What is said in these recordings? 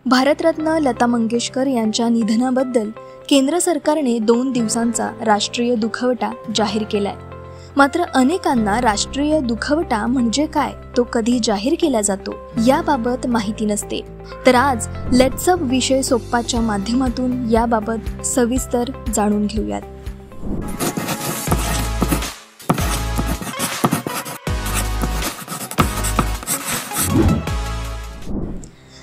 भारतरत्न लता मंगेशकर यांच्या निधनाबद्दल केंद्र सरकारने 2 दिवसांचा राष्ट्रीय दुखवटा जाहीर केलाय. मात्र अनेकांना राष्ट्रीय दुखवटा म्हणजे काय, तो कधी जाहीर केला जातो याबाबत माहिती नसते. तर आज लेट्स अप विषय सोप्पाच्या माध्यमातून याबाबत सविस्तर जाणून घेऊयात.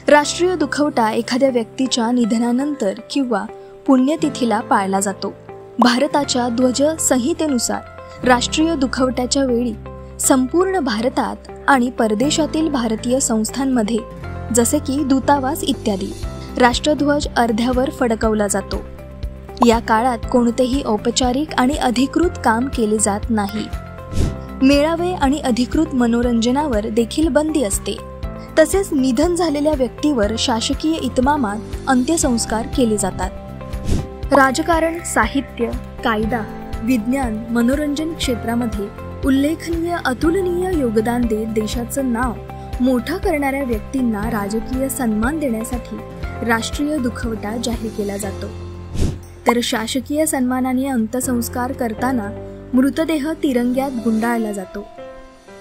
राष्ट्रीय दुखवटा एखाद्या व्यक्तीच्या निधनानंतर किंवा पुण्यतिथीला पाळला जातो. भारताच्या ध्वज संहितेनुसार राष्ट्रीय दुखवट्याच्या वेळी संपूर्ण भारतात आणि परदेशातील भारतीय संस्थांमध्ये जसे की दूतावास इत्यादी राष्ट्रध्वज अर्ध्यावर फडकवला जातो. या काळात कोणतेही औपचारिक आणि अधिकृत काम केले जात नाही. मेळावे आणि अधिकृत मनोरंजनावर देखील बंदी असते. तसेच निधन झालेल्या व्यक्तीवर शासकीय इतमामात अंत्यसंस्कार केले जातात. राजकारण, साहित्य, कायदा, विज्ञान, मनोरंजन क्षेत्रामध्ये उल्लेखनीय अतुलनीय योगदान देत देशाचं नाव मोठं करणाऱ्या व्यक्तींना राजकीय सन्मान देण्यासाठी राष्ट्रीय दुखवटा जाहीर केला जातो. तर शासकीय सन्मानाने अंत्यसंस्कार करताना मृतदेह तिरंग्यात गुंडाळला जातो.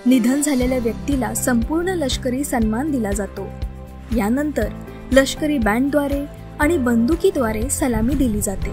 निधन झालेल्या व्यक्तीला संपूर्ण लष्करी सन्मान दिला जातो. यानंतर लष्करी बँडद्वारे आणि बंदुकीद्वारे सलामी दिली जाते.